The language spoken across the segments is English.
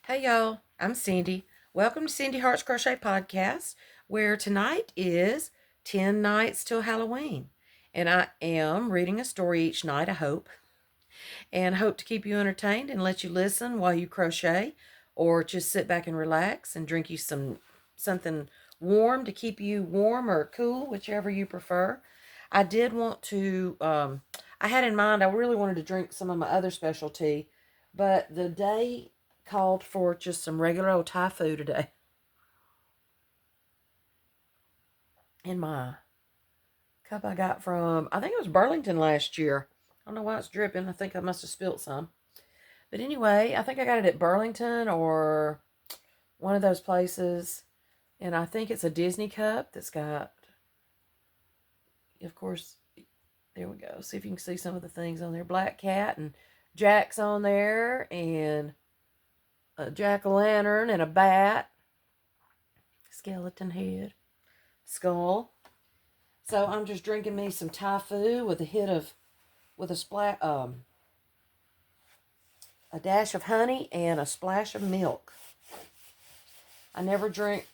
Hey y'all, I'm Cindy. Welcome to Cindy Hart's Crochet Podcast, where tonight is 10 nights till Halloween. And I am reading a story each night, I hope, and hope to keep you entertained and let you listen while you crochet or just sit back and relax and drink you something warm to keep you warm or cool, whichever you prefer. I did want to I had in mind I really wanted to drink some of my other specialty, but the day called for just some regular old Thai food today. In my cup I got from, I think it was Burlington last year. I don't know why it's dripping. I think I must have spilt some. But anyway, I think I got it at Burlington or one of those places. And I think it's a Disney cup that's got, of course, there we go. See if you can see some of the things on there. Black cat and Jack's on there and a jack-o'-lantern and a bat, skeleton head, skull. So I'm just drinking me some Thai food with a dash of honey and a splash of milk. I never drink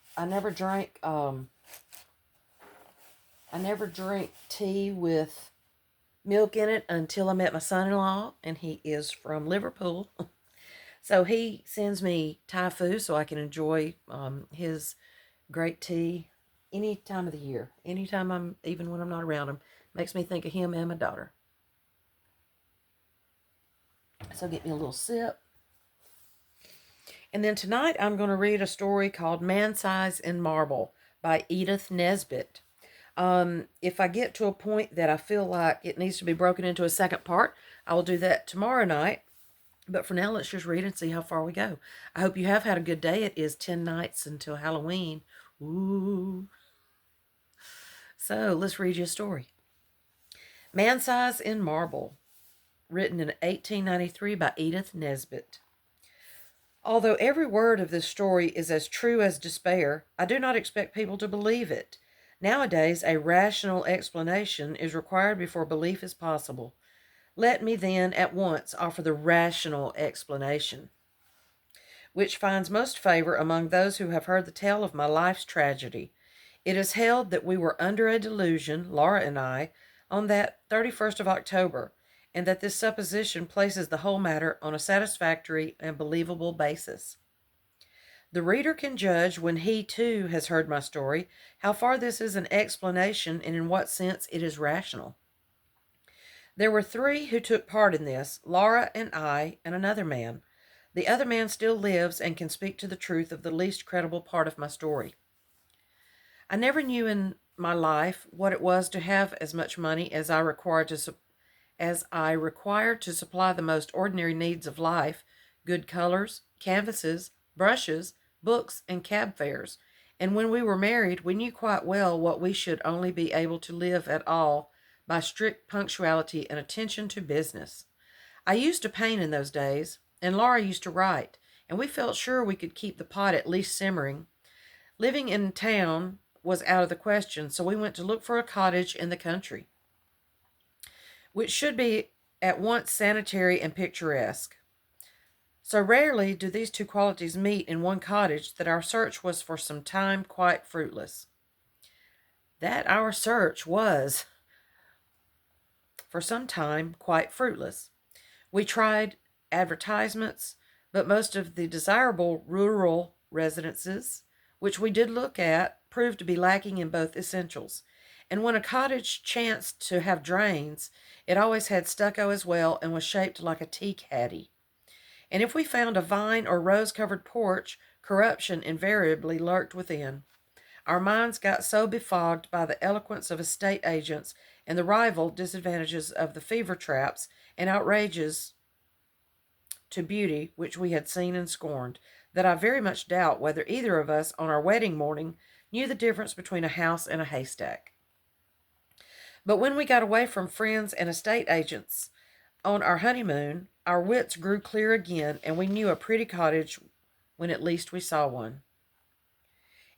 tea with milk in it until I met my son-in-law, and he is from Liverpool. So he sends me Thai food so I can enjoy his great tea any time of the year. Anytime even when I'm not around him. Makes me think of him and my daughter. So get me a little sip. And then tonight I'm going to read a story called Man Size in Marble by Edith Nesbitt. If I get to a point that I feel like it needs to be broken into a second part, I will do that tomorrow night. But for now, let's just read and see how far we go. I hope you have had a good day. It is 10 nights until Halloween. Ooh. So let's read you a story. Man Size in Marble, written in 1893 by Edith Nesbitt. Although every word of this story is as true as despair, I do not expect people to believe it. Nowadays, a rational explanation is required before belief is possible. Let me then at once offer the rational explanation, which finds most favor among those who have heard the tale of my life's tragedy. It is held that we were under a delusion, Laura and I, on that 31st of October, and that this supposition places the whole matter on a satisfactory and believable basis. The reader can judge, when he too has heard my story, how far this is an explanation and in what sense it is rational. There were three who took part in this, Laura and I and another man. The other man still lives and can speak to the truth of the least credible part of my story. I never knew in my life what it was to have as much money as I required to supply the most ordinary needs of life, good colors, canvases, brushes, books, and cab fares. And when we were married, we knew quite well what we should only be able to live at all by strict punctuality and attention to business. I used to paint in those days, and Laura used to write, and we felt sure we could keep the pot at least simmering. Living in town was out of the question, so we went to look for a cottage in the country, which should be at once sanitary and picturesque. So rarely do these two qualities meet in one cottage that our search was for some time quite fruitless. That our search was for some time quite fruitless. We tried advertisements, but most of the desirable rural residences, which we did look at, proved to be lacking in both essentials. And when a cottage chanced to have drains, it always had stucco as well and was shaped like a tea caddy. And if we found a vine or rose-covered porch, corruption invariably lurked within. Our minds got so befogged by the eloquence of estate agents and the rival disadvantages of the fever traps and outrages to beauty which we had seen and scorned, that I very much doubt whether either of us on our wedding morning knew the difference between a house and a haystack. But when we got away from friends and estate agents on our honeymoon, our wits grew clear again, and we knew a pretty cottage when at least we saw one.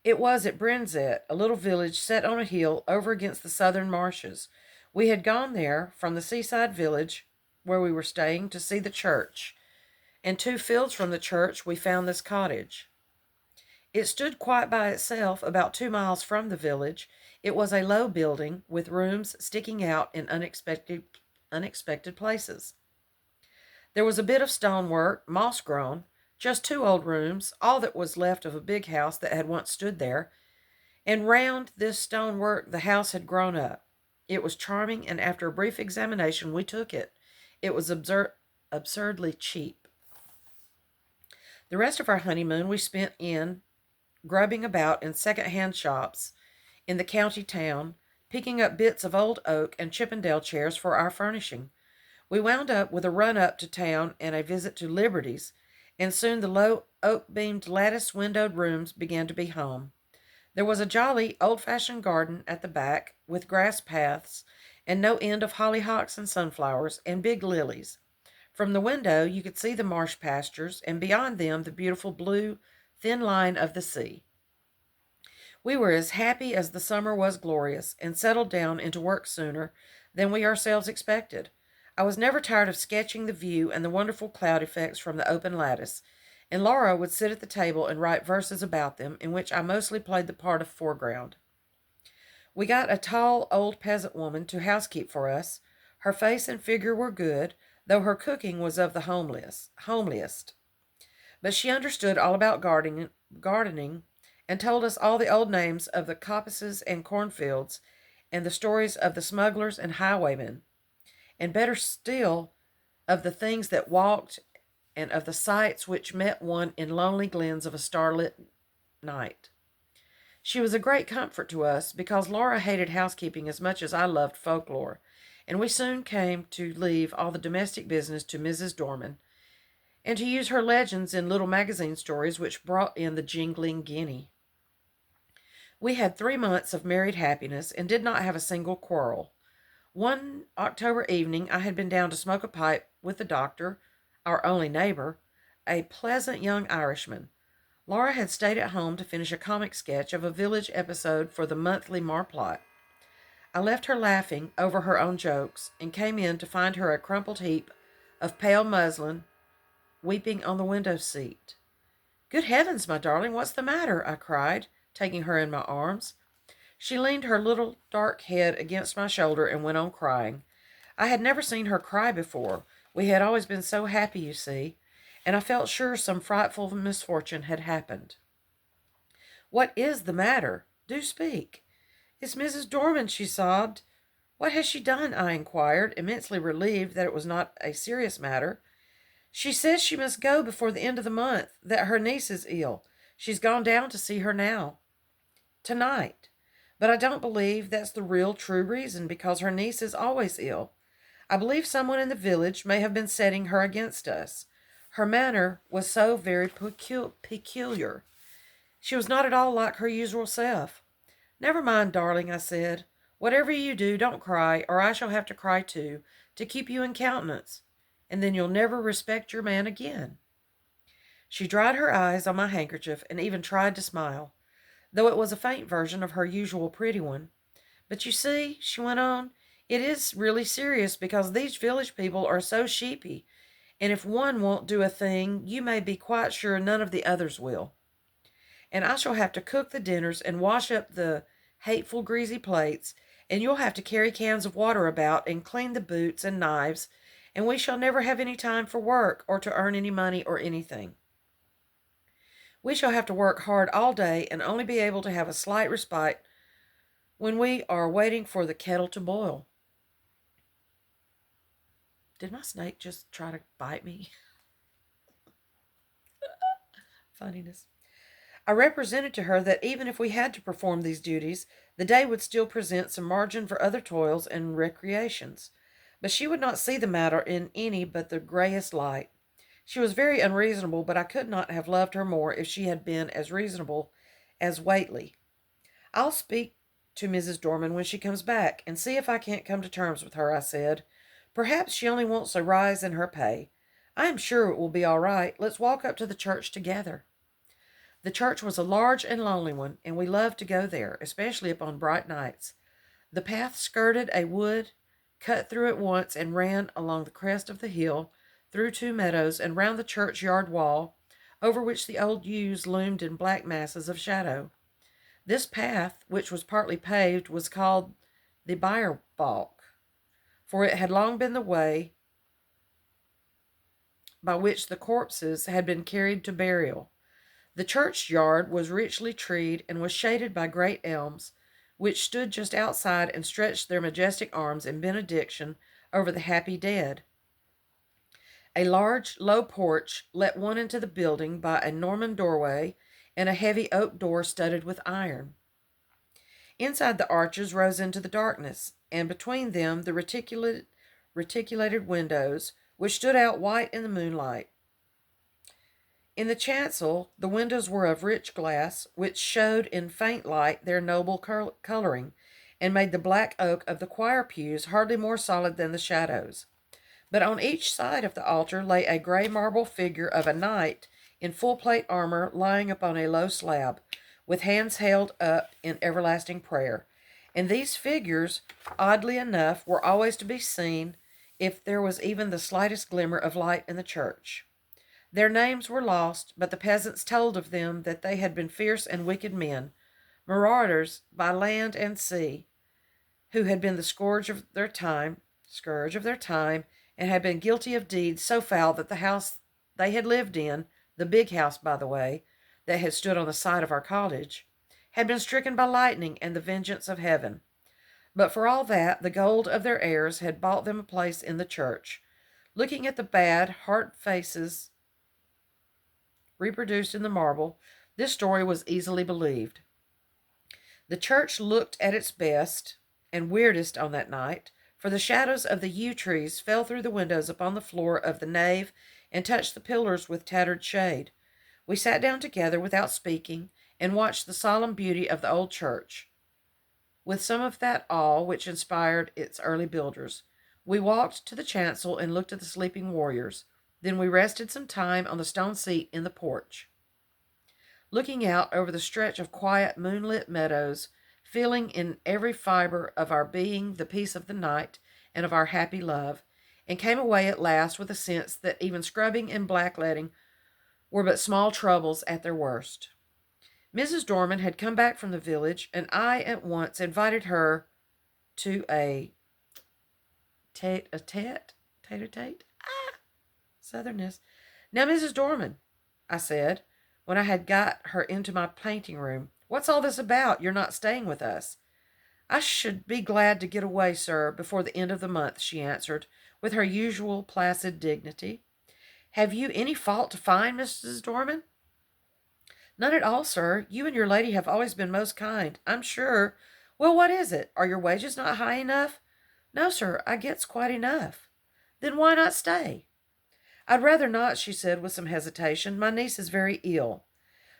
It was at Brenzett, a little village set on a hill over against the southern marshes. We had gone there from the seaside village where we were staying to see the church, and 2 fields from the church we found this cottage. It stood quite by itself, about 2 miles from the village. It was a low building with rooms sticking out in unexpected places. There was a bit of stonework, moss grown, just 2 old rooms, all that was left of a big house that had once stood there, and round this stonework the house had grown up. It was charming, and after a brief examination we took it. It was absurdly cheap. The rest of our honeymoon we spent in grubbing about in second-hand shops in the county town, picking up bits of old oak and Chippendale chairs for our furnishing. We wound up with a run up to town and a visit to Liberty's, and soon the low oak-beamed lattice-windowed rooms began to be home. There was a jolly, old-fashioned garden at the back, with grass paths, and no end of hollyhocks and sunflowers, and big lilies. From the window you could see the marsh pastures, and beyond them the beautiful blue, thin line of the sea. We were as happy as the summer was glorious, and settled down into work sooner than we ourselves expected. I was never tired of sketching the view and the wonderful cloud effects from the open lattice, and Laura would sit at the table and write verses about them, in which I mostly played the part of foreground. We got a tall old peasant woman to housekeep for us. Her face and figure were good, though her cooking was of the homeliest. But she understood all about gardening, and told us all the old names of the coppices and cornfields, and the stories of the smugglers and highwaymen, and better still, of the things that walked, and of the sights which met one in lonely glens of a starlit night. She was a great comfort to us, because Laura hated housekeeping as much as I loved folklore, and we soon came to leave all the domestic business to Mrs. Dorman, and to use her legends in little magazine stories which brought in the jingling guinea. We had 3 months of married happiness, and did not have a single quarrel. One October evening I had been down to smoke a pipe with the doctor, our only neighbor, a pleasant young Irishman. Laura had stayed at home to finish a comic sketch of a village episode for the monthly Marplot. I left her laughing over her own jokes, and came in to find her a crumpled heap of pale muslin weeping on the window seat. "Good heavens, my darling, what's the matter?" I cried, taking her in my arms. She leaned her little dark head against my shoulder and went on crying. I had never seen her cry before. We had always been so happy, you see, and I felt sure some frightful misfortune had happened. "What is the matter? Do speak." "It's Mrs. Dorman," she sobbed. "What has she done?" I inquired, immensely relieved that it was not a serious matter. "She says she must go before the end of the month, that her niece is ill. She's gone down to see her now. Tonight. But I don't believe that's the real true reason, because her niece is always ill. I believe someone in the village may have been setting her against us. Her manner was so very peculiar. She was not at all like her usual self." "Never mind, darling," I said. "Whatever you do, don't cry, or I shall have to cry too, to keep you in countenance, and then you'll never respect your man again." She dried her eyes on my handkerchief, and even tried to smile, though it was a faint version of her usual pretty one. "But you see," she went on, "it is really serious, because these village people are so sheepy, and if one won't do a thing, you may be quite sure none of the others will. And I shall have to cook the dinners, and wash up the hateful greasy plates, and you'll have to carry cans of water about, and clean the boots and knives, and we shall never have any time for work, or to earn any money or anything. We shall have to work hard all day, and only be able to have a slight respite when we are waiting for the kettle to boil." Did my snake just try to bite me? Funniness. I represented to her that even if we had to perform these duties, the day would still present some margin for other toils and recreations. But she would not see the matter in any but the grayest light. She was very unreasonable, but I could not have loved her more if she had been as reasonable as Whately. "I'll speak to Mrs. Dorman when she comes back, and see if I can't come to terms with her," I said. "Perhaps she only wants a rise in her pay. I am sure it will be all right. Let's walk up to the church together." The church was a large and lonely one, and we loved to go there, especially upon bright nights. The path skirted a wood, cut through it once, and ran along the crest of the hill through 2 meadows, and round the churchyard wall, over which the old yews loomed in black masses of shadow. This path, which was partly paved, was called the Bierbalk, for it had long been the way by which the corpses had been carried to burial. The churchyard was richly treed and was shaded by great elms, which stood just outside and stretched their majestic arms in benediction over the happy dead. A large, low porch let one into the building by a Norman doorway and a heavy oak door studded with iron. Inside the arches rose into the darkness, and between them the reticulated windows, which stood out white in the moonlight. In the chancel, the windows were of rich glass, which showed in faint light their noble coloring, and made the black oak of the choir pews hardly more solid than the shadows. But on each side of the altar lay a gray marble figure of a knight in full plate armor, lying upon a low slab, with hands held up in everlasting prayer. And these figures, oddly enough, were always to be seen if there was even the slightest glimmer of light in the church. Their names were lost, but the peasants told of them that they had been fierce and wicked men, marauders by land and sea, who had been the scourge of their time, and had been guilty of deeds so foul that the house they had lived in, the big house, by the way, that had stood on the site of our cottage, had been stricken by lightning and the vengeance of heaven. But for all that, the gold of their heirs had bought them a place in the church. Looking at the bad, hard faces reproduced in the marble, this story was easily believed. The church looked at its best and weirdest on that night, for the shadows of the yew trees fell through the windows upon the floor of the nave and touched the pillars with tattered shade. We sat down together without speaking and watched the solemn beauty of the old church, with some of that awe which inspired its early builders. We walked to the chancel and looked at the sleeping warriors. Then we rested some time on the stone seat in the porch, looking out over the stretch of quiet, moonlit meadows, feeling in every fiber of our being the peace of the night and of our happy love, and came away at last with a sense that even scrubbing and blackleading were but small troubles at their worst. Mrs. Dorman had come back from the village, and I at once invited her to a tete-a-tete, southernness. Now, Mrs. Dorman, I said, when I had got her into my painting room, what's all this about? You're not staying with us. I should be glad to get away, sir, before the end of the month, she answered, with her usual placid dignity. Have you any fault to find, Mrs. Dorman? None at all, sir. You and your lady have always been most kind, I'm sure. Well, what is it? Are your wages not high enough? No, sir, I gets quite enough. Then why not stay? I'd rather not, she said with some hesitation. My niece is very ill.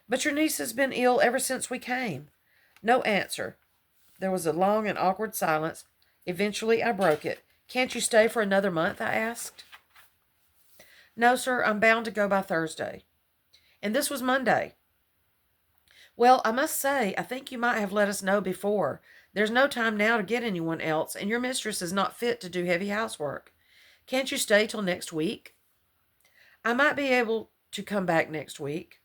But your niece has been ill ever since we came. No answer. There was a long and awkward silence. Eventually I broke it. Can't you stay for another month? I asked. No, sir, I'm bound to go by Thursday. And this was Monday. Well, I must say, I think you might have let us know before. There's no time now to get anyone else, and your mistress is not fit to do heavy housework. Can't you stay till next week? I might be able to come back next week.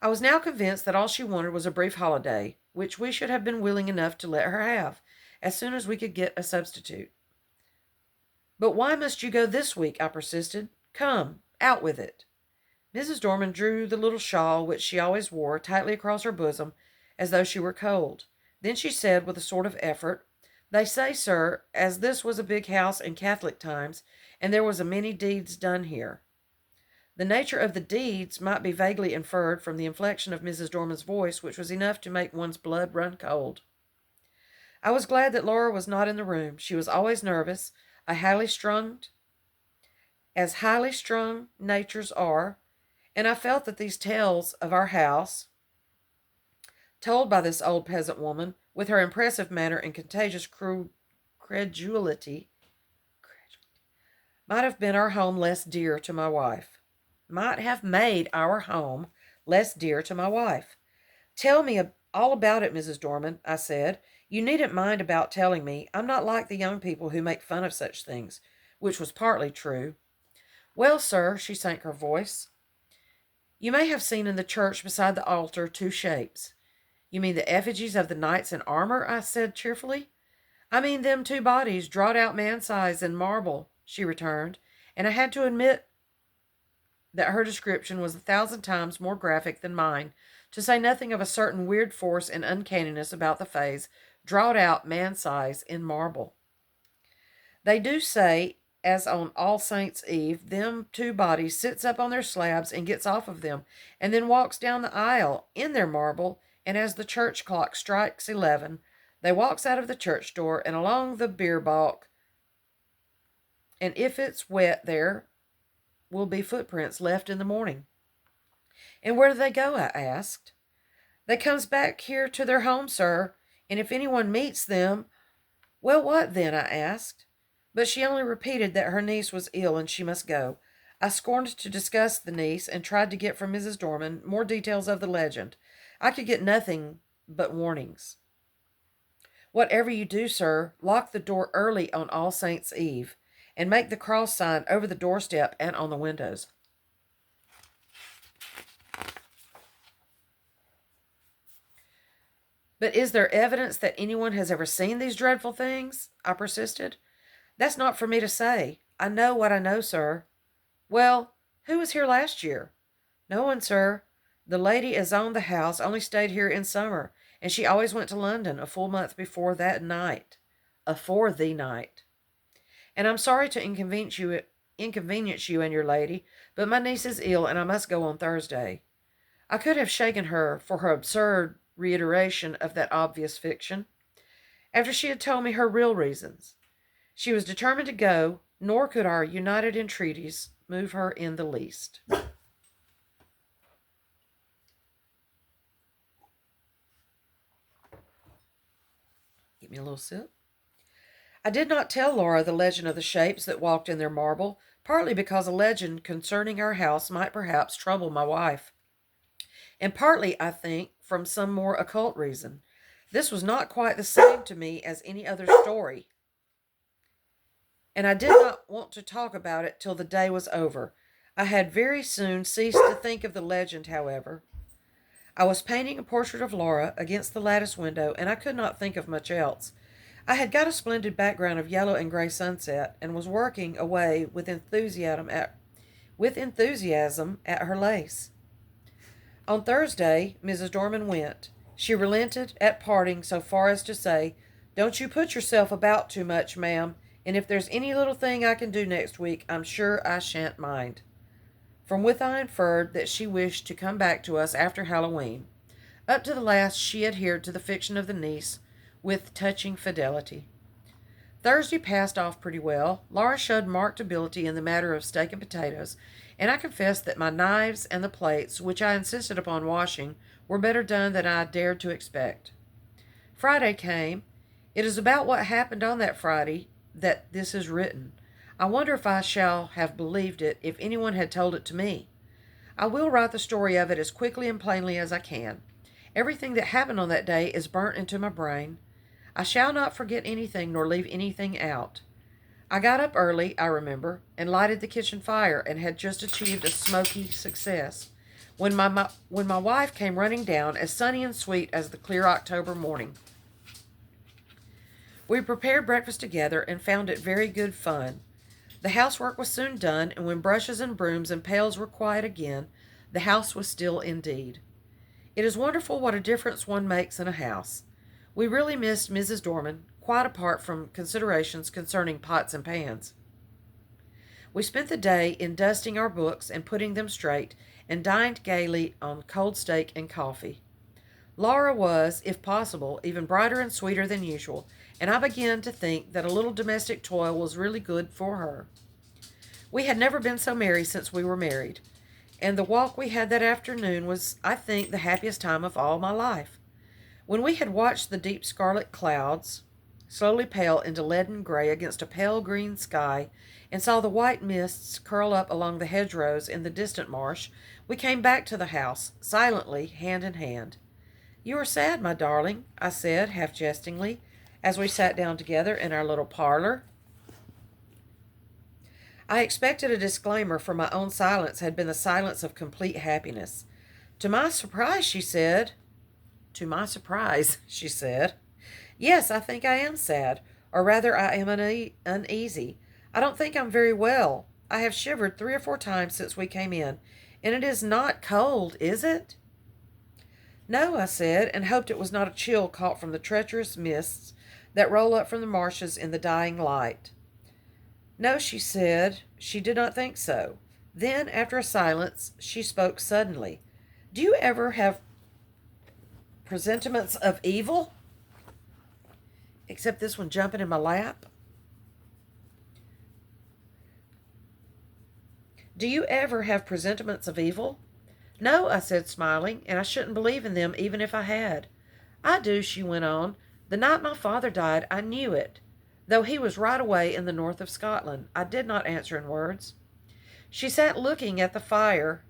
I was now convinced that all she wanted was a brief holiday, which we should have been willing enough to let her have, as soon as we could get a substitute. But why must you go this week? I persisted. Come, out with it. Mrs. Dorman drew the little shawl which she always wore tightly across her bosom, as though she were cold. Then she said with a sort of effort, They say, sir, as this was a big house in Catholic times, and there was a many deeds done here. The nature of the deeds might be vaguely inferred from the inflection of Mrs. Dorman's voice, which was enough to make one's blood run cold. I was glad that Laura was not in the room. She was always nervous, as highly strung natures are, and I felt that these tales of our house, told by this old peasant woman, with her impressive manner and contagious credulity, might have made our home less dear to my wife. Tell me all about it, Mrs. Dorman, I said. You needn't mind about telling me. I'm not like the young people who make fun of such things, which was partly true. Well, sir, she sank her voice, you may have seen in the church beside the altar 2 shapes. You mean the effigies of the knights in armor? I said cheerfully. I mean them 2 bodies, drawed out man-size in marble, she returned, and I had to admit that her description was 1,000 times more graphic than mine, to say nothing of a certain weird force and uncanniness about the face, drawed out man-size in marble. They do say, as on All Saints' Eve, them 2 bodies sits up on their slabs and gets off of them, and then walks down the aisle in their marble, and as the church clock strikes 11, they walks out of the church door and along the beer balk, and if it's wet there will be footprints left in the morning. And where do they go? I asked. They comes back here to their home, sir, and if anyone meets them, well, what then? I asked. But she only repeated that her niece was ill and she must go. I scorned to discuss the niece and tried to get from Mrs. Dorman more details of the legend. I could get nothing but warnings. Whatever you do, sir, lock the door early on All Saints' Eve, and make the cross sign over the doorstep and on the windows. But is there evidence that anyone has ever seen these dreadful things? I persisted. That's not for me to say. I know what I know, sir. Well, who was here last year? No one, sir. The lady as owned the house only stayed here in summer, and she always went to London a full month before that night. Afore the night. And I'm sorry to inconvenience you and your lady, but my niece is ill and I must go on Thursday. I could have shaken her for her absurd reiteration of that obvious fiction, after she had told me her real reasons. She was determined to go, nor could our united entreaties move her in the least. Give me a little sip. I did not tell Laura the legend of the shapes that walked in their marble, partly because a legend concerning our house might perhaps trouble my wife, and partly, I think, from some more occult reason. This was not quite the same to me as any other story, and I did not want to talk about it till the day was over. I had very soon ceased to think of the legend, however. I was painting a portrait of Laura against the lattice window, and I could not think of much else. I had got a splendid background of yellow and gray sunset, and was working away with enthusiasm at her lace. On Thursday, Mrs. Dorman went. She relented at parting so far as to say, "Don't you put yourself about too much, ma'am, and if there's any little thing I can do next week, I'm sure I shan't mind." From which I inferred that she wished to come back to us after Halloween. Up to the last she adhered to the fiction of the niece with touching fidelity. Thursday passed off pretty well. Laura showed marked ability in the matter of steak and potatoes, and I confess that my knives and the plates, which I insisted upon washing, were better done than I dared to expect. Friday came. It is about what happened on that Friday that this is written. I wonder if I shall have believed it if anyone had told it to me. I will write the story of it as quickly and plainly as I can. Everything that happened on that day is burnt into my brain. I shall not forget anything nor leave anything out. I got up early, I remember, and lighted the kitchen fire, and had just achieved a smoky success, when my wife came running down, as sunny and sweet as the clear October morning. We prepared breakfast together, and found it very good fun. The housework was soon done, and when brushes and brooms and pails were quiet again, the house was still indeed. It is wonderful what a difference one makes in a house. We really missed Mrs. Dorman, quite apart from considerations concerning pots and pans. We spent the day in dusting our books and putting them straight, and dined gaily on cold steak and coffee. Laura was, if possible, even brighter and sweeter than usual, and I began to think that a little domestic toil was really good for her. We had never been so merry since we were married, and the walk we had that afternoon was, I think, the happiest time of all my life. When we had watched the deep scarlet clouds slowly pale into leaden gray against a pale green sky, and saw the white mists curl up along the hedgerows in the distant marsh, we came back to the house, silently, hand in hand. "You are sad, my darling," I said, half jestingly, as we sat down together in our little parlor. I expected a disclaimer, for my own silence had been the silence of complete happiness. To my surprise, she said, To my surprise, she said, Yes, I think I am sad, or rather, I am uneasy. I don't think I'm very well. I have shivered 3 or 4 times since we came in, and it is not cold, is it? No, I said, and hoped it was not a chill caught from the treacherous mists that roll up from the marshes in the dying light. No, she said, she did not think so. Then, after a silence, she spoke suddenly. Do you ever have presentiments of evil? Except this one jumping in my lap. Do you ever have presentiments of evil? No, I said, smiling, and I shouldn't believe in them even if I had. I do, she went on. The night my father died, I knew it. Though he was right away in the north of Scotland, I did not answer in words. She sat looking at the fire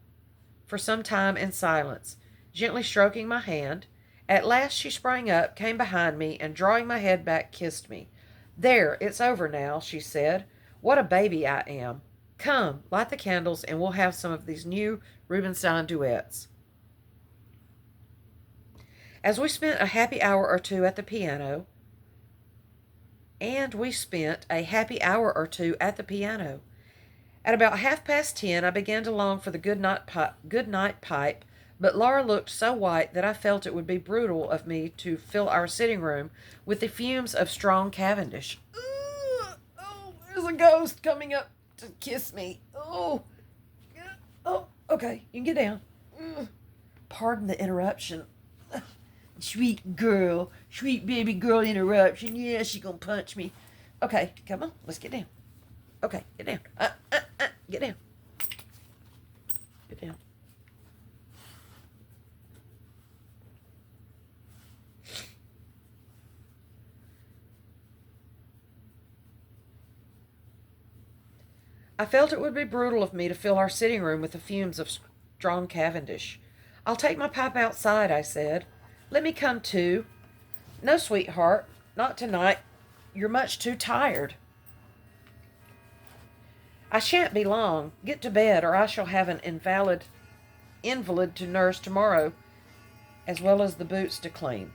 for some time in silence, gently stroking my hand. At last she sprang up, came behind me, and drawing my head back, kissed me. There, it's over now, she said. What a baby I am. Come, light the candles, and we'll have some of these new Rubinstein duets. As we spent a happy hour or two at the piano, At about 10:30, I began to long for the good night pipe, but Laura looked so white that I felt it would be brutal of me to fill our sitting room with the fumes of strong Cavendish. Oh, there's a ghost coming up to kiss me. Oh, okay, you can get down. Pardon the interruption. Sweet baby girl interruption. Yeah, she gonna punch me. Okay, come on, let's get down. Okay, get down. Get down. Get down. I felt it would be brutal of me to fill our sitting room with the fumes of strong Cavendish. I'll take my pipe outside, I said. Let me come too. No, sweetheart, not tonight. You're much too tired. I shan't be long. Get to bed, or I shall have an invalid to nurse tomorrow, as well as the boots to clean.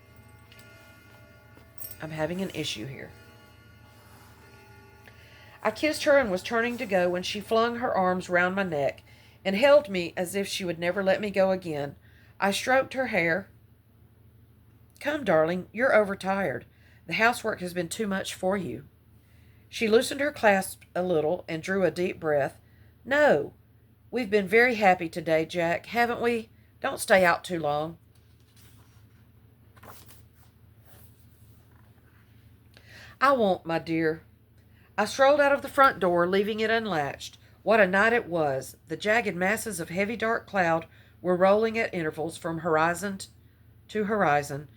I'm having an issue here. I kissed her and was turning to go when she flung her arms round my neck and held me as if she would never let me go again. I stroked her hair. Come, darling, you're overtired. The housework has been too much for you. She loosened her clasp a little and drew a deep breath. No, we've been very happy today, Jack, haven't we? Don't stay out too long. I won't, my dear. I strolled out of the front door, leaving it unlatched. What a night it was! The jagged masses of heavy dark cloud were rolling at intervals from horizon to horizon,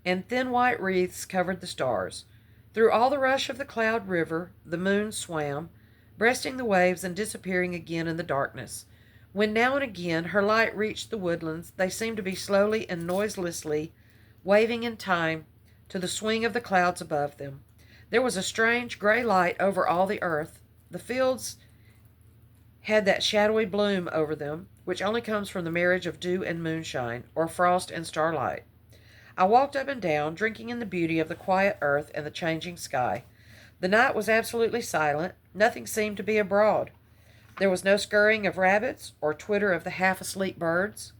and thin white wreaths covered the stars. Through all the rush of the cloud river, the moon swam, breasting the waves and disappearing again in the darkness. When now and again her light reached the woodlands, they seemed to be slowly and noiselessly waving in time to the swing of the clouds above them. There was a strange gray light over all the earth. The fields had that shadowy bloom over them, which only comes from the marriage of dew and moonshine, or frost and starlight. I walked up and down, drinking in the beauty of the quiet earth and the changing sky. The night was absolutely silent. Nothing seemed to be abroad. There was no scurrying of rabbits or twitter of the half-asleep birds.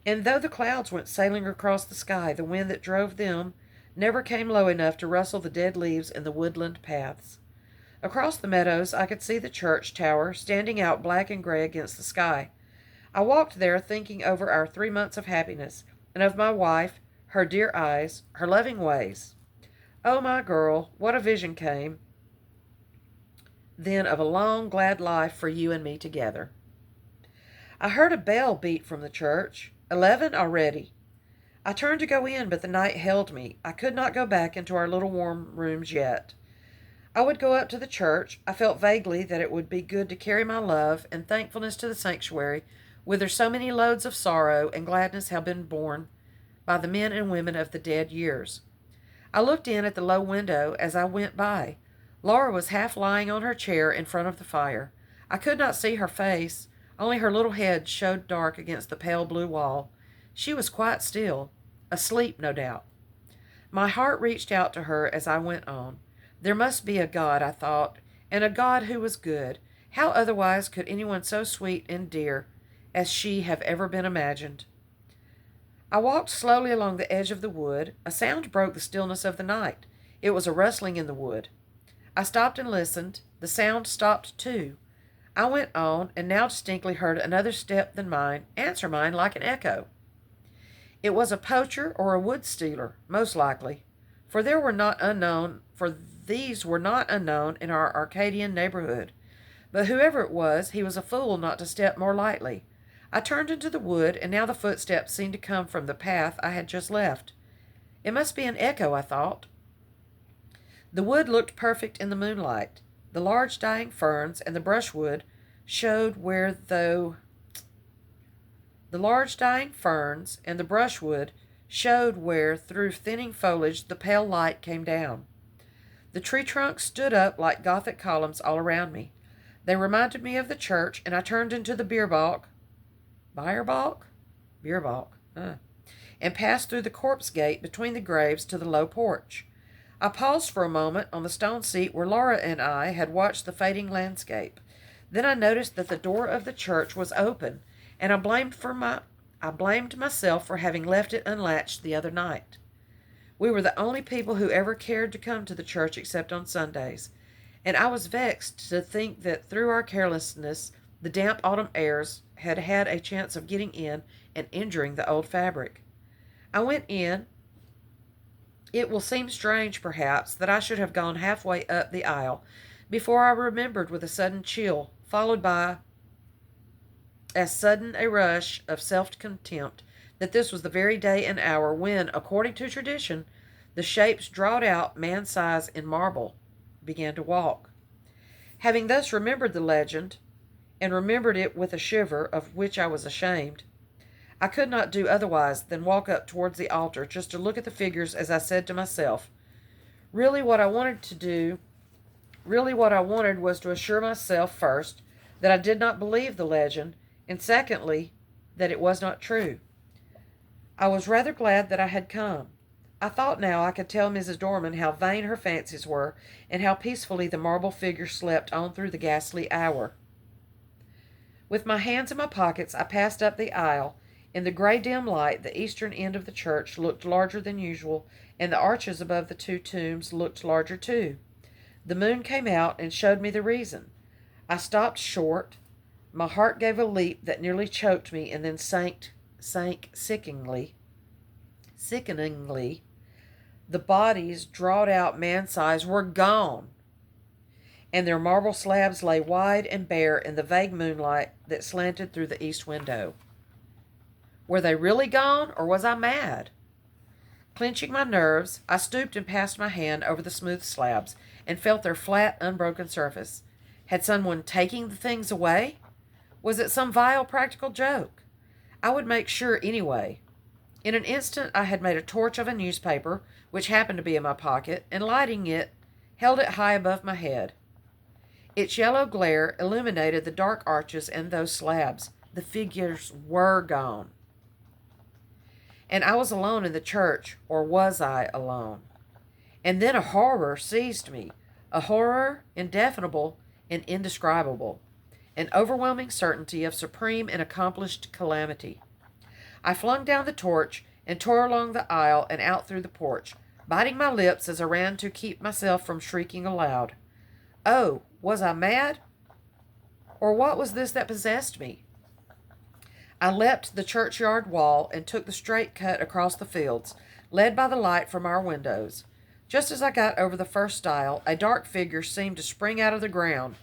And though the clouds went sailing across the sky, the wind that drove them never came low enough to rustle the dead leaves in the woodland paths. Across the meadows I could see the church tower standing out black and gray against the sky. I walked there thinking over our 3 months of happiness, and of my wife, her dear eyes, her loving ways. Oh, my girl, what a vision came then of a long, glad life for you and me together. I heard a bell beat from the church. 11 already. I turned to go in, but the night held me. I could not go back into our little warm rooms yet. I would go up to the church. I felt vaguely that it would be good to carry my love and thankfulness to the sanctuary, whither so many loads of sorrow and gladness have been borne by the men and women of the dead years. I looked in at the low window as I went by. Laura was half lying on her chair in front of the fire. I could not see her face, only her little head showed dark against the pale blue wall. She was quite still, asleep, no doubt. My heart reached out to her as I went on. There must be a God, I thought, and a God who was good. How otherwise could anyone so sweet and dear as she have ever been imagined? I walked slowly along the edge of the wood. A sound broke the stillness of the night. It was a rustling in the wood. I stopped and listened. The sound stopped too. I went on, and now distinctly heard another step than mine answer mine like an echo. It was a poacher or a wood stealer, most likely, for these were not unknown in our Arcadian neighborhood. But whoever it was, he was a fool not to step more lightly. I turned into the wood, and now the footsteps seemed to come from the path I had just left. It must be an echo, I thought. The wood looked perfect in the moonlight. The large dying ferns and the brushwood showed where through thinning foliage the pale light came down. The tree trunks stood up like Gothic columns all around me. They reminded me of the church, and I turned into the Bierbalk, and passed through the corpse gate between the graves to the low porch. I paused for a moment on the stone seat where Laura and I had watched the fading landscape. Then I noticed that the door of the church was open, and I blamed myself for having left it unlatched the other night. We were the only people who ever cared to come to the church except on Sundays, and I was vexed to think that through our carelessness the damp autumn airs had had a chance of getting in and injuring the old fabric. I went in. It will seem strange, perhaps, that I should have gone halfway up the aisle before I remembered with a sudden chill, followed by as sudden a rush of self-contempt, that this was the very day and hour when, according to tradition, the shapes drawed out man-size in marble began to walk. Having thus remembered the legend, and remembered it with a shiver of which I was ashamed, I could not do otherwise than walk up towards the altar just to look at the figures as I said to myself, really what I wanted was to assure myself, first, that I did not believe the legend, and secondly, that it was not true. I was rather glad that I had come. I thought now I could tell Mrs. Dorman how vain her fancies were, and how peacefully the marble figure slept on through the ghastly hour. With my hands in my pockets, I passed up the aisle. In the gray dim light, the eastern end of the church looked larger than usual, and the arches above the two tombs looked larger too. The moon came out and showed me the reason. I stopped short. My heart gave a leap that nearly choked me, and then sank sickeningly. The bodies, drawed out man-size, were gone, and their marble slabs lay wide and bare in the vague moonlight that slanted through the east window. Were they really gone, or was I mad? Clenching my nerves, I stooped and passed my hand over the smooth slabs, and felt their flat, unbroken surface. Had someone taken the things away? Was it some vile practical joke? I would make sure anyway. In an instant I had made a torch of a newspaper, which happened to be in my pocket, and lighting it, held it high above my head. Its yellow glare illuminated the dark arches and those slabs. The figures were gone. And I was alone in the church, or was I alone? And then a horror seized me, a horror indefinable and indescribable, an overwhelming certainty of supreme and accomplished calamity. I flung down the torch and tore along the aisle and out through the porch, biting my lips as I ran to keep myself from shrieking aloud. Oh, was I mad? Or what was this that possessed me? I leapt the churchyard wall and took the straight cut across the fields, led by the light from our windows. Just as I got over the first stile, a dark figure seemed to spring out of the ground.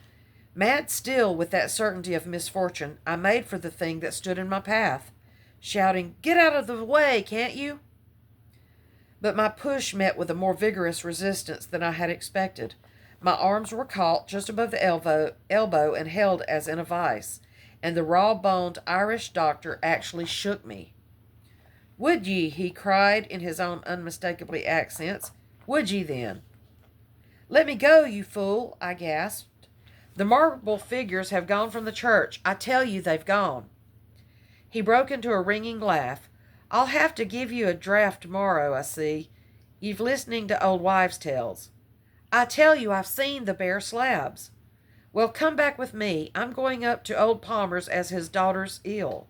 Mad still with that certainty of misfortune, I made for the thing that stood in my path, shouting, "Get out of the way, can't you?" But my push met with a more vigorous resistance than I had expected. My arms were caught just above the elbow and held as in a vice, and the raw-boned Irish doctor actually shook me. "Would ye?" he cried in his own unmistakable accents. "Would ye, then?" "Let me go, you fool," I gasped. "The marble figures have gone from the church. I tell you they've gone." He broke into a ringing laugh. "I'll have to give you a draft tomorrow, I see. You've listening to old wives' tales. I tell you I've seen the bare slabs." "Well, come back with me. I'm going up to old Palmer's as his daughter's ill.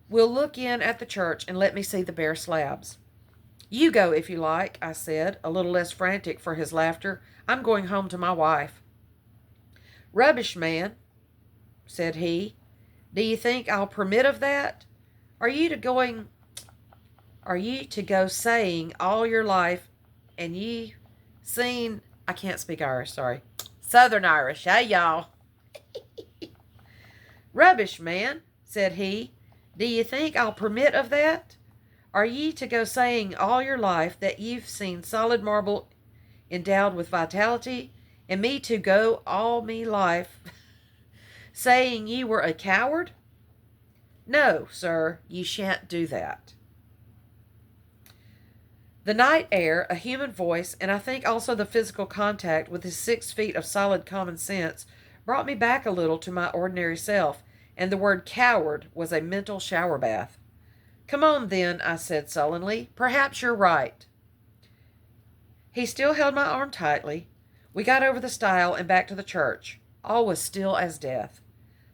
We'll look in at the church and let me see the bare slabs." "You go if you like," I said, a little less frantic for his laughter. "I'm going home to my wife." "Rubbish, man," said he. "Do you think I'll permit of that? Are you to go saying all your life and ye seen, I can't speak Irish, sorry. Southern Irish, hey y'all." "Rubbish, man," said he. "Do you think I'll permit of that? Are ye to go saying all your life that you've seen solid marble endowed with vitality, and me to go all me life saying ye were a coward? No, sir, ye shan't do that." The night air, a human voice, and I think also the physical contact with his 6 feet of solid common sense brought me back a little to my ordinary self, and the word coward was a mental shower bath. "Come on, then," I said sullenly. "Perhaps you're right." He still held my arm tightly. We got over the stile and back to the church. All was still as death.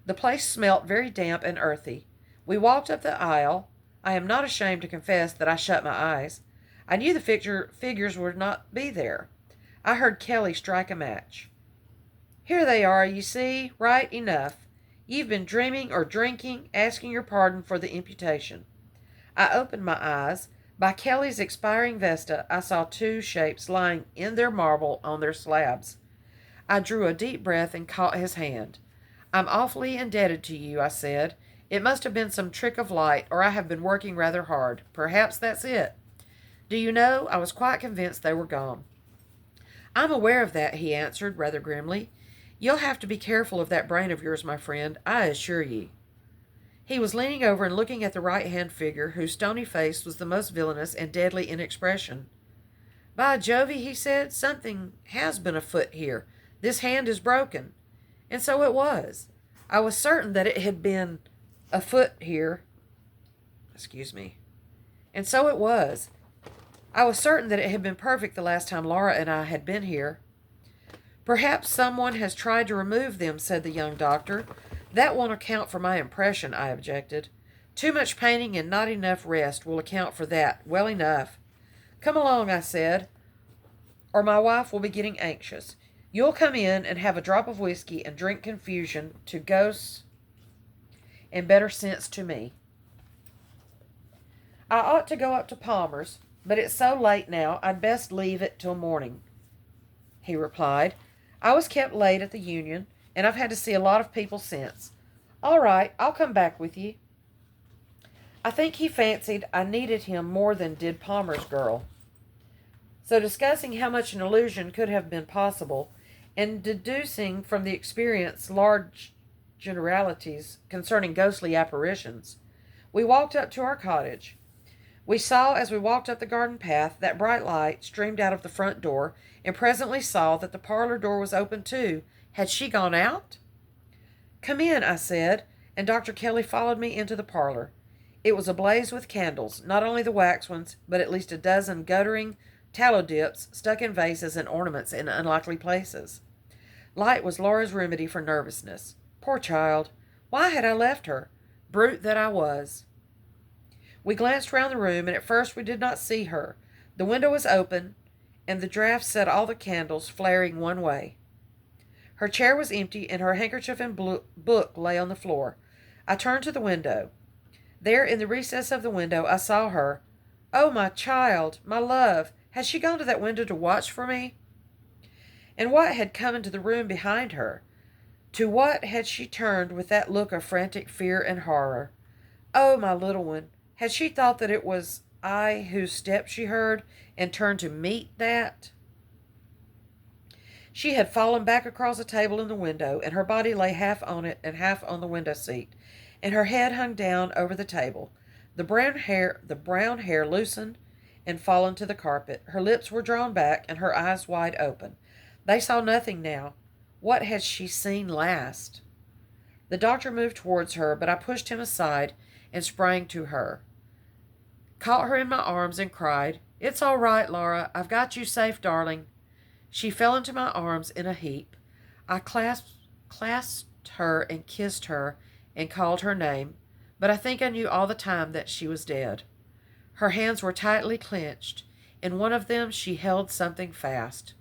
The place smelt very damp and earthy. We walked up the aisle. I am not ashamed to confess that I shut my eyes. I knew the figures would not be there. I heard Kelly strike a match. "Here they are, you see, right enough. You've been dreaming or drinking, asking your pardon for the imputation." I opened my eyes. By Kelly's expiring vesta, I saw 2 shapes lying in their marble on their slabs. I drew a deep breath and caught his hand. "I'm awfully indebted to you," I said. "It must have been some trick of light, or I have been working rather hard. Perhaps that's it. Do you know, I was quite convinced they were gone." "I'm aware of that," he answered, rather grimly. "You'll have to be careful of that brain of yours, my friend, I assure ye." He was leaning over and looking at the right-hand figure, whose stony face was the most villainous and deadly in expression. "By Jove," he said, "something has been afoot here. This hand is broken." And so it was. I was certain that it had been afoot here. And so it was. I was certain that it had been perfect the last time Laura and I had been here. "Perhaps someone has tried to remove them," said the young doctor. "That won't account for my impression," I objected. "Too much painting and not enough rest will account for that, well enough. Come along," I said, "or my wife will be getting anxious. You'll come in and have a drop of whiskey and drink confusion to ghosts and better sense to me. I ought to go up to Palmer's, but it's so late now I'd best leave it till morning," he replied. "I was kept late at the Union, and I've had to see a lot of people since. All right, I'll come back with you." I think he fancied I needed him more than did Palmer's girl. So discussing how much an illusion could have been possible, and deducing from the experience large generalities concerning ghostly apparitions, we walked up to our cottage. We saw, as we walked up the garden path, that bright light streamed out of the front door, and presently saw that the parlor door was open too. Had she gone out? "Come in," I said, and Dr. Kelly followed me into the parlor. It was ablaze with candles, not only the wax ones, but at least a dozen guttering tallow dips stuck in vases and ornaments in unlikely places. Light was Laura's remedy for nervousness. Poor child! Why had I left her? Brute that I was! We glanced round the room, and at first we did not see her. The window was open, and the draught set all the candles flaring one way. Her chair was empty, and her handkerchief and book lay on the floor. I turned to the window. There, in the recess of the window, I saw her. "Oh, my child, my love, has she gone to that window to watch for me?" And what had come into the room behind her? To what had she turned with that look of frantic fear and horror? Oh, my little one, had she thought that it was I whose step she heard, and turned to meet that? She had fallen back across a table in the window, and her body lay half on it and half on the window seat, and her head hung down over the table. The brown hair loosened and fallen to the carpet. Her lips were drawn back and her eyes wide open. They saw nothing now. What had she seen last? The doctor moved towards her, but I pushed him aside and sprang to her, caught her in my arms, and cried, "It's all right, Laura. I've got you safe, darling." She fell into my arms in a heap. I clasped her and kissed her and called her name, but I think I knew all the time that she was dead. Her hands were tightly clenched. In one of them she held something fast.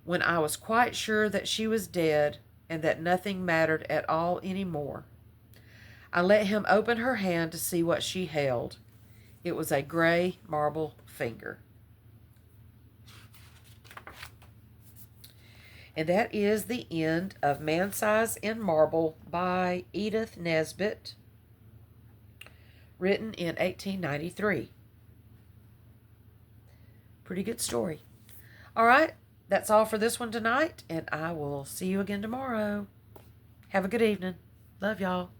When I was quite sure that she was dead and that nothing mattered at all any more, I let him open her hand to see what she held. It was a gray marble finger. And that is the end of Man Size in Marble by Edith Nesbitt, written in 1893. Pretty good story. All right, that's all for this one tonight, and I will see you again tomorrow. Have a good evening. Love y'all.